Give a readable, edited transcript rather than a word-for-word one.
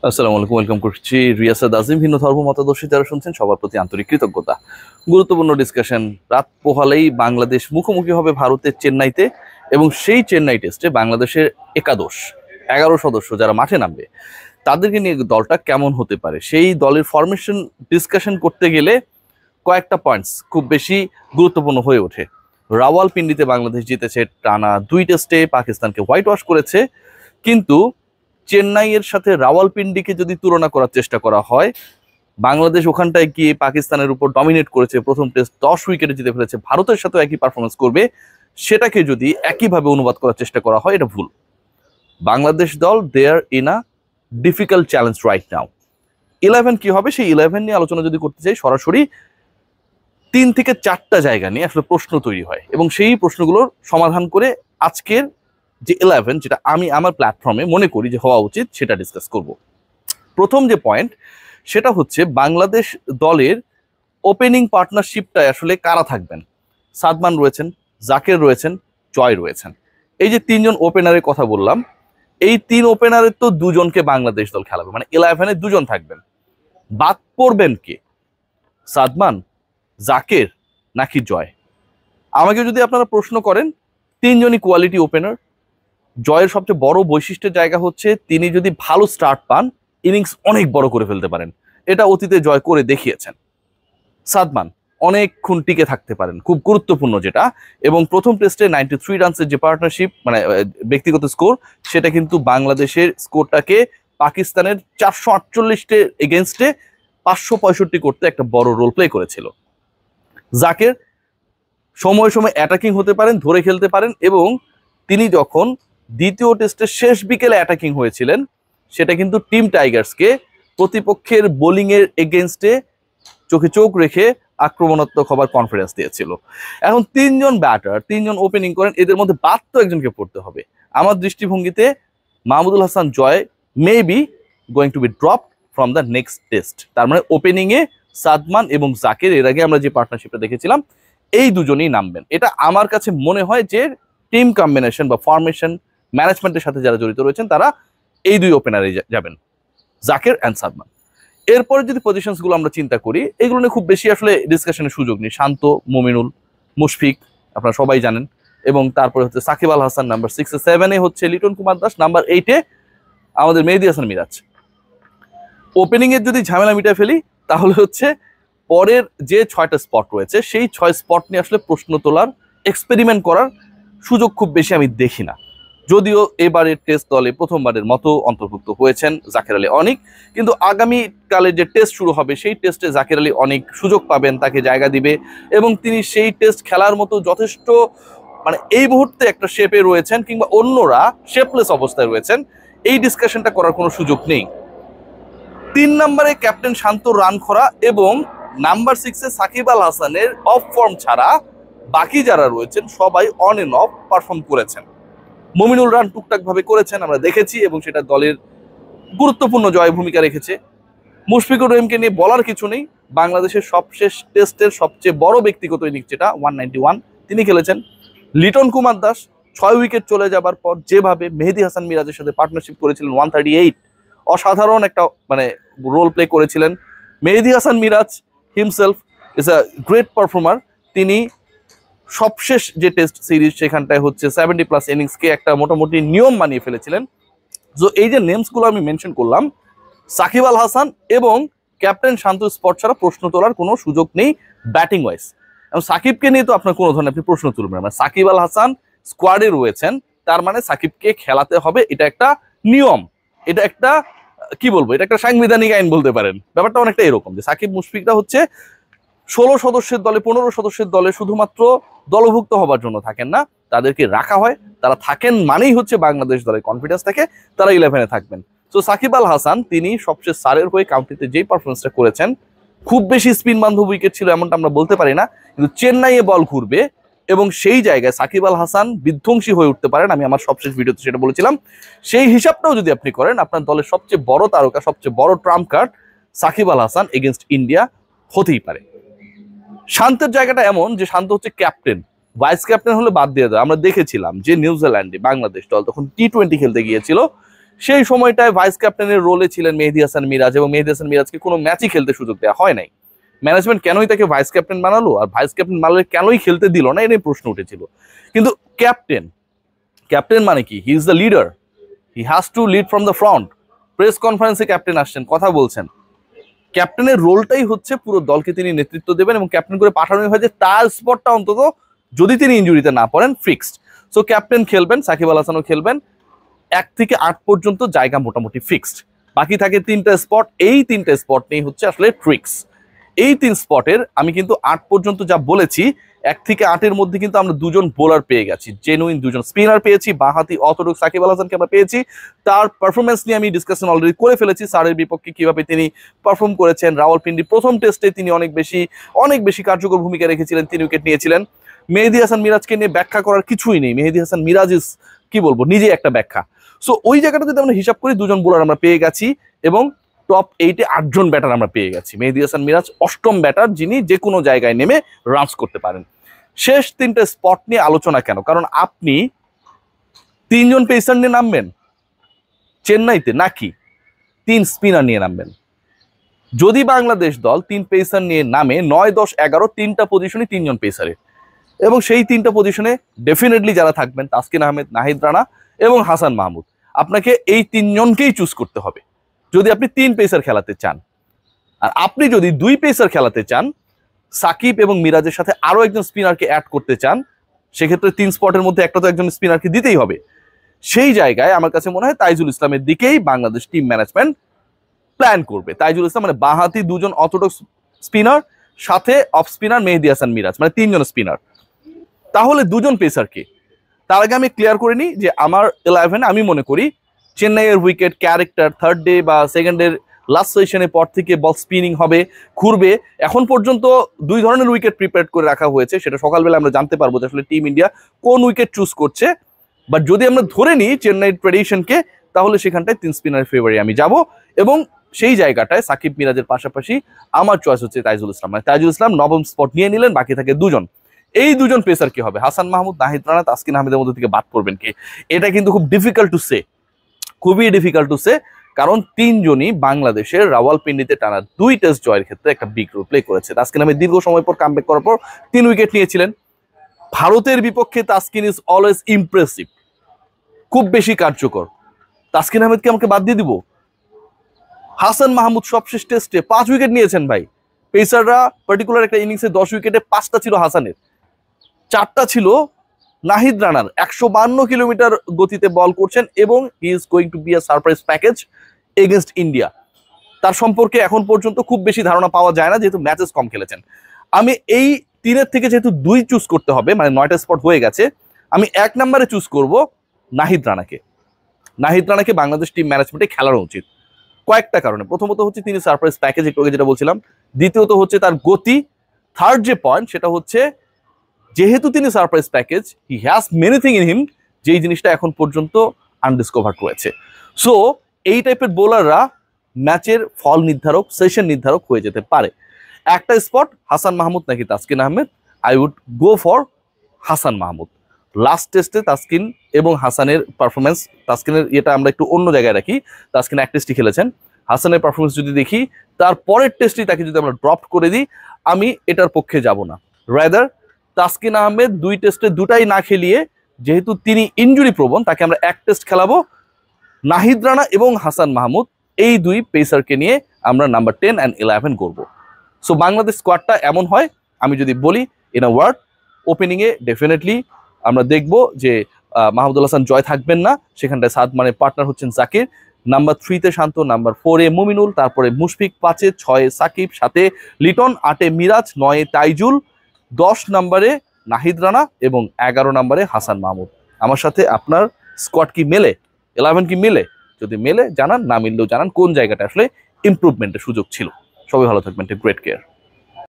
আসসালামু আলাইকুম, ওয়েলকাম করছি রিয়াসাদ আজিম। ভিন্ন ধর্ম মতাদর্শী যারা শুনছেন সবার প্রতি আন্তরিক কৃতজ্ঞতা। গুরুত্বপূর্ণ ডিসকাশন। রাত পোহালেই বাংলাদেশ মুখোমুখি হবে ভারতের চেন্নাইতে, এবং সেই চেন্নাই টেস্টে বাংলাদেশের একাদশ 11 সদস্য যারা মাঠে নামবে তাদেরকে নিয়ে দলটা কেমন হতে পারে, সেই দলের ফরমেশন ডিসকাশন করতে গেলে কয়েকটা পয়েন্টস খুব বেশি গুরুত্বপূর্ণ হয়ে ওঠে। রাওয়ালপিন্ডিতে বাংলাদেশ জিতেছে টানা 2 টেস্টে, পাকিস্তানকে হোয়াইট ওয়াশ করেছে, কিন্তু চেন্নাইয়ের সাথে রাওয়ালপিন্ডিকে যদি তুলনা করার চেষ্টা করা হয়, বাংলাদেশ ওখানটায় গিয়ে পাকিস্তানের উপর ডমিনেট করেছে, প্রথম টেস্ট 10 উইকেটে জিতে ফেলেছে, ভারতের সাথেও একই পারফরমেন্স করবে, সেটাকে যদি একইভাবে অনুবাদ করার চেষ্টা করা হয় এটা ভুল। বাংলাদেশ দল they are in a difficult challenge right now. 11 কি হবে সেই 11 নিয়ে আলোচনা যদি করতে চাই, সরাসরি 3 থেকে 4টা জায়গা নিয়ে আসলে প্রশ্ন তৈরি হয়, এবং সেই প্রশ্নগুলোর সমাধান করে আজকের যে 11 যেটা আমি আমার প্ল্যাটফর্মে মনে করি যে হওয়া উচিত সেটা ডিসকাস করব। প্রথম যে পয়েন্ট সেটা হচ্ছে বাংলাদেশ দলের ওপেনিং পার্টনারশিপটায় আসলে কারা থাকবেন। সাদমান রয়েছেন, জাকের রয়েছেন, জয় রয়েছেন। এই যে 3জন ওপেনারের কথা বললাম, এই 3 ওপেনারের তো 2জনকে বাংলাদেশ দল খেলাবে, মানে 11-এ 2জন থাকবেন। বাদ পড়বেন কে? সাদমান, জাকের নাকি জয়? আমাকে যদি আপনারা প্রশ্ন করেন, 3জনই কোয়ালিটি ওপেনার। জয়ের সবচেয়ে বড় বৈশিষ্ট্যের জায়গা হচ্ছে তিনি যদি ভালো স্টার্ট পান ইনিংস অনেক বড় করে ফেলতে পারেন, এটা অতীতে জয় করে দেখিয়েছেন। সাদমান অনেকক্ষণ টিকে থাকতে পারেন, খুব গুরুত্বপূর্ণ যেটা। এবং প্রথম টেস্টে 93 রানসের যে পার্টনারশিপ, মানে ব্যক্তিগত স্কোর, সেটা কিন্তু বাংলাদেশের স্কোরটাকে পাকিস্তানের 448 এগেনস্টে 565 করতে একটা বড় রোল প্লে করেছিল। জাকের সময় সময় অ্যাটাকিং হতে পারেন, ধরে খেলতে পারেন, এবং তিনি যখন দ্বিতীয় টেস্টের শেষ বিকেলে অ্যাটাকিং হয়েছিলেন সেটা কিন্তু টিম টাইগার্সকে প্রতিপক্ষের বোলিংয়ের এগেনস্টে চোখে চোখ রেখে আক্রমণাত্মক হবার কনফিডেন্স দিয়েছিল। এখন 3জন ব্যাটার, 3জন ওপেনিং করেন, এদের মধ্যে বাদ তো একজনকে পড়তে হবে। আমার দৃষ্টিভঙ্গিতে Mahmudul Hasan Joy may be going to be drop from the next test. তার মানে ওপেনিংয়ে সাদমান এবং জাকের, এর আগে আমরা যে পার্টনারশিপটা দেখেছিলাম, এই দুজনেই নামবেন। এটা আমার কাছে মনে হয় যে টিম কম্বিনেশন বা ফরমেশন ম্যানেজমেন্টের সাথে যারা জড়িত রয়েছেন তারা এই 2 ওপেনারে যাবেন, জাকের অ্যান্ড সাদমান। এরপরে যদি পজিশনস গুলো আমরা চিন্তা করি, এগুলো নিয়ে খুব বেশি আসলে ডিসকাশনের সুযোগ নেই। শান্ত, মুমিনুল, মুশফিক আপনারা সবাই জানেন, এবং তারপরে হচ্ছে সাকিব আল হাসান নাম্বার 6-7-এ হচ্ছে লিটন কুমার দাস, নাম্বার 8-এ আমাদের মেহেদী হাসান মিরাজ। ওপেনিং এর যদি ঝামেলা মিটায় ফেলি তাহলে হচ্ছে পরের যে 6টা স্পট রয়েছে সেই 6 স্পট নিয়ে আসলে প্রশ্ন তোলার, এক্সপেরিমেন্ট করার সুযোগ খুব বেশি আমি দেখি না। যদিও এবারের টেস্ট দলে প্রথমবারের মতো অন্তর্ভুক্ত হয়েছেন জাকের আলী অনিক, কিন্তু আগামী কালে যে টেস্ট শুরু হবে সেই টেস্টে জাকের আলী অনিক সুযোগ পাবেন, তাকে জায়গা দিবে, এবং তিনি সেই টেস্ট খেলার মতো যথেষ্ট, মানে এই মুহূর্তে একটা শেপে রয়েছেন, কিংবা অন্যরা শেপলেস অবস্থায় রয়েছেন, এই ডিসকাশনটা করার কোনো সুযোগ নেই। 3 নম্বরে ক্যাপ্টেন শান্ত রানখরা, এবং নাম্বার 6-এ সাকিব আল হাসানের অফ ফর্ম ছাড়া বাকি যারা রয়েছেন সবাই অন এন্ড অফ পারফর্ম করেছেন। মুমিনুল রান টুকটাক ভাবে করেছেন আমরা দেখেছি, এবং সেটা দলের গুরুত্বপূর্ণ জয় ভূমিকা রেখেছে। মুশফিকুর রহিমকে নিয়ে বলার কিছু নেই, বাংলাদেশের সবশেষ টেস্টের সবচেয়ে বড় ব্যক্তিগত ইনিংস যেটা 191 তিনি খেলেছেন। লিটন কুমার দাস 6 উইকেট চলে যাবার পর যেভাবে মেহেদী হাসান মিরাজের সাথে পার্টনারশিপ করেছিলেন 138, অসাধারণ একটা মানে রোল প্লে করেছিলেন। Mehidy Hasan Miraz himself is a great performer. তিনি সবশেষ যে টেস্ট সিরিজ সেখানটায় হচ্ছে 70+ ইনিংসকে একটা মোটামুটি নিয়ম বানিয়ে ফেলেছিলেন। তো এই যে নেমসগুলো আমি মেনশন করলাম, সাকিব আল হাসান এবং ক্যাপ্টেন শান্ত স্পট ছাড়া প্রশ্ন তোলার কোনো সুযোগ নেই ব্যাটিং ওয়াইজ। এবং সাকিবকে নিয়ে তো আপনার কোনো ধরনের আপনি প্রশ্ন তুলবেন না, সাকিব আল হাসান স্কোয়াডে রয়েছেন, তার মানে সাকিবকে খেলাতে হবে, এটা একটা নিয়ম, এটা একটা কি বলবো, এটা একটা সাংবিধানিক আইন বলতে পারেন। ব্যাপারটা অনেকটা এরকম যে সাকিব মুশফিকরা হচ্ছে 16 সদস্যের দলে, 15 সদস্যের দলে শুধুমাত্র দলভুক্ত হবার জন্য থাকেন না, তাদেরকে রাখা হয়, তারা থাকেন মানেই হচ্ছে বাংলাদেশ দলের কনফিডেন্স থাকে, তারা 11-এ থাকবেন। তো সাকিব আল হাসান তিনি সবচেয়ে সারের হয়ে কাউন্টিতে যেই পারফরমেন্সটা করেছেন, খুব বেশি স্পিন বান্ধব উইকেট ছিল এমনটা আমরা বলতে পারি না, কিন্তু চেন্নাইয়ে বল ঘুরবে এবং সেই জায়গায় সাকিব আল হাসান বিধ্বংসী হয়ে উঠতে পারেন, আমি আমার সবশেষ ভিডিওতে সেটা বলেছিলাম। সেই হিসাবটাও যদি আপনি করেন, আপনার দলের সবচেয়ে বড় তারকা, সবচেয়ে বড় Trump card Shakib Al Hasan against India হতেই পারে। শান্তের জায়গাটা এমন যে শান্ত হচ্ছে ক্যাপ্টেন, ভাইস ক্যাপ্টেন হলে বাদ দিয়ে দেয়। আমরা দেখেছিলাম যে নিউজিল্যান্ডে বাংলাদেশ দল তখন T20 খেলতে গিয়েছিল, সেই সময়টায় ভাইস ক্যাপ্টেনের রোলে ছিলেন মেহেদী হাসান মিরাজ, এবং মেহেদী হাসান মিরাজকে কোনো ম্যাচই খেলতে সুযোগ দেওয়া হয় নাই। ম্যানেজমেন্ট কেনই তাকে ভাইস ক্যাপ্টেন বানালো, আর ভাইস ক্যাপ্টেন বানালে কেনই খেলতে দিল না, এটা প্রশ্ন উঠেছিল। কিন্তু ক্যাপ্টেন মানে কি? He is the leader, he has to lead from the front. Press কনফারেন্সে ক্যাপ্টেন আসছেন, কথা বলছেন। ক্যাপ্টেনের রোলটাই হচ্ছে পুরো দলকে তিনি নেতৃত্ব দেবেন, এবং ক্যাপ্টেন করে পাঠানোই হয় যে তার স্পটটা অন্তত যদি তিনি ইনজুরিতে না পড়েন ফিক্সড। সো ক্যাপ্টেন খেলবেন, সাকিব আল হাসানও খেলবেন। 1 থেকে 8 পর্যন্ত জায়গা মোটামুটি ফিক্সড, বাকি থাকে 3টা স্পট। এই 3টে স্পট নিয়ে হচ্ছে আসলে ট্রিক্স। এই 3 স্পটের আমি কিন্তু 8 পর্যন্ত যা বলেছি, 1 থেকে 8-এর মধ্যে কিন্তু আমরা 2জন বোলার পেয়ে গেছি, জেনুইন 2জন স্পিনার পেয়েছি। বাঁহাতি অর্থোডক্স সাকিব আল হাসানকে আমরা পেয়েছি। তার পারফরমেন্স নিয়ে আমি ডিসকাশন অলরেডি করে ফেলেছি, স্যারের বিপক্ষে কিভাবে তিনি পারফর্ম করেছেন। রাওয়ালপিন্ডি প্রথম টেস্টে তিনি অনেক বেশি কার্যকর ভূমিকা রেখেছিলেন, 3 উইকেট নিয়েছিলেন। মেহেদী হাসান মিরাজকে নিয়ে ব্যাখ্যা করার কিছুই নেই, মেহেদী হাসান মিরাজ ইজ কি বলবো, নিজে একটা ব্যাখ্যা। সো ওই জায়গাটা যদি আমরা হিসাব করি, 2জন বোলার আমরা পেয়ে গেছি, এবং টপ 8-এ 8জন ব্যাটার আমরা পেয়ে গেছি। মেহেদী হাসান মিরাজ 8ম ব্যাটার, যিনি যে কোনো জায়গায় নেমে রানস করতে পারেন। শেষ 3টে স্পট নিয়ে আলোচনা কেন? কারণ আপনি 3জন পেসার নিয়ে নামবেন চেন্নাইতে, নাকি 3 স্পিনার নিয়ে নামবেন? যদি বাংলাদেশ দল 3 পেসার নিয়ে নামে, 9, 10, 11 3টা পজিশনই 3জন পেসারের, এবং সেই 3টা পজিশনে ডেফিনেটলি যারা থাকবেন তাসকিন আহমেদ, নাহিদ রানা এবং হাসান মাহমুদ। আপনাকে এই 3জনকেই চুজ করতে হবে যদি আপনি 3 পেসার খেলাতে চান। আর আপনি যদি 2 পেসার খেলাতে চান, সাকিব এবং মিরাজের সাথে আরো একজন স্পিনারকে অ্যাড করতে চান, সেক্ষেত্রে 3 স্পটের মধ্যে একটা তো একজন স্পিনারকে দিতেই হবে। সেই জায়গায় আমার কাছে মনে হয় তাইজুল ইসলামের দিকেই বাংলাদেশ টিম ম্যানেজমেন্ট প্ল্যান করবে। তাইজুল ইসলাম মানে বাঁহাতি 2জন অর্থোডক্স স্পিনার, সাথে অফ স্পিনার মেহেদী হাসান মিরাজ, মানে 3জন স্পিনার। তাহলে 2জন পেসারকে, তার আগে আমি ক্লিয়ার করে নিই যে আমার 11 আমি মনে করি চেন্নাইয়ের উইকেট ক্যারেক্টার 3rd ডে বা 2nd ডের লাস্ট সেশনের পর থেকে বল স্পিনিং হবে, ঘুরবে। এখন পর্যন্ত 2 ধরনের উইকেট প্রিপেয়ার করে রাখা হয়েছে, সেটা সকালবেলা আমরা জানতে পারবো যে আসলে টিম ইন্ডিয়া কোন উইকেট চুজ করছে। বাট যদি আমরা ধরে নিই চেন্নাই ট্রেডিশনকে, তাহলে সেখানটায় 3 স্পিনারের ফেভারে আমি যাব, এবং সেই জায়গাটায় সাকিব মিরাজের পাশাপাশি আমার চয়েস হচ্ছে তাইজুল ইসলাম। মানে তাইজুল ইসলাম 9ম স্পট নিয়ে নিলেন, বাকি থাকে 2জন। এই 2জন পেসার কি হবে? হাসান মাহমুদ, নাহিদ রানা, তাসকিন আহমেদের মধ্যে থেকে বাদ করবেন কে? এটা কিন্তু খুব ডিফিকাল্ট টু সে, খুবই ডিফিকাল্ট টু সে। কারণ 3জনই বাংলাদেশের রাওয়ালপিন্ডিতে টানা 2 টেস্ট জয়ের ক্ষেত্রে একটা বিগ রোল প্লে করেছে। তাসকিন আহমেদ দীর্ঘ সময় পর কামব্যাক করার পর 3 উইকেট নিয়েছিলেন। ভারতের বিপক্ষে তাসকিন ইজ অলওয়েজ ইমপ্রেসিভ, খুব বেশি কার্যকর। তাসকিন আহমেদকে আমাকে বাদ দিয়ে দিব? হাসান মাহমুদ সবশেষ টেস্টে 5 উইকেট নিয়েছেন ভাই। পেসাররা পার্টিকুলার একটা ইনিংসে 10 উইকেটে 5টা ছিল হাসানের, 4টা ছিল নাহিদ রানার। 152 কিলোমিটার গতিতে বল করছেন, এবং he is going to be a surprise package against India. তার সম্পর্কে এখন পর্যন্ত খুব বেশি ধারণা পাওয়া যায় না, যেহেতু ম্যাচেস কম খেলেছেন। আমি এই 3-এর থেকে যেহেতু 2 চুজ করতে হবে, মানে 9টা স্পট হয়ে গেছে, আমি 1 নম্বরে চুজ করব নাহিদ রানাকে। নাহিদ রানাকে বাংলাদেশ টিম ম্যানেজমেন্টে খেলানো উচিত কয়েকটা কারণে। প্রথমত হচ্ছে তিনি সারপ্রাইজ প্যাকেজ, একটু আগে যেটা বলছিলাম। দ্বিতীয়ত হচ্ছে তার গতি। 3rd যে পয়েন্ট, সেটা হচ্ছে যেহেতু তিনি surprise package, he has many thing in him, যেই জিনিসটা এখন পর্যন্ত আনডিসকভার্ড রয়েছে। সো এই টাইপের বোলাররা ম্যাচের ফল নির্ধারক, সেশন নির্ধারক হয়ে যেতে পারে। একটা স্পট হাসান মাহমুদ নাকি Taskin Ahmed, I would go for Hasan Mahmud. Last টেস্টে তাসকিন এবং হাসানের পারফরমেন্স, তাসকিনের এটা আমরা একটু অন্য জায়গায় রাখি, তাসকিন 1 টেস্টই খেলেছেন। হাসানের পারফরমেন্স যদি দেখি, তার পরের টেস্টই তাকে যদি আমরা ড্রপ করে দিই, আমি এটার পক্ষে যাব না। রাদার তাসকিন আহমেদ 2 টেস্টে 2টাই না খেলিয়ে, যেহেতু তিনি ইনজুরি প্রবণ, তাকে আমরা 1 টেস্ট খেলাবো। নাহিদ রানা এবং হাসান মাহমুদ, এই 2 পেসারকে নিয়ে আমরা নাম্বার 10 and 11 করব। সো বাংলাদেশ স্কোয়াডটা এমন হয়, আমি যদি বলি ইন আ ওয়ার্ড, ওপেনিংয়ে ডেফিনেটলি আমরা দেখব যে মাহমুদুল হাসান জয় থাকবেন না, সেখানটায় সাদমানের পার্টনার হচ্ছেন জাকির। নাম্বার 3-তে শান্ত, নাম্বার 4-এ মুমিনুল, তারপরে মুশফিক, 5-এ 6-এ সাকিব, 7-এ লিটন, 8-এ মিরাজ, 9-এ তাইজুল, 10 নম্বরে নাহিদ রানা এবং 11 নম্বরে হাসান মাহমুদ। আমার সাথে আপনার স্কোয়াড কি মেলে? 11 কি মেলে? যদি মেলে জানান, না মিললেও জানান কোন জায়গাটা আসলে ইমপ্রুভমেন্টের সুযোগ ছিল। সবাই ভালো থাকবেন, টেক গ্রেট কেয়ার।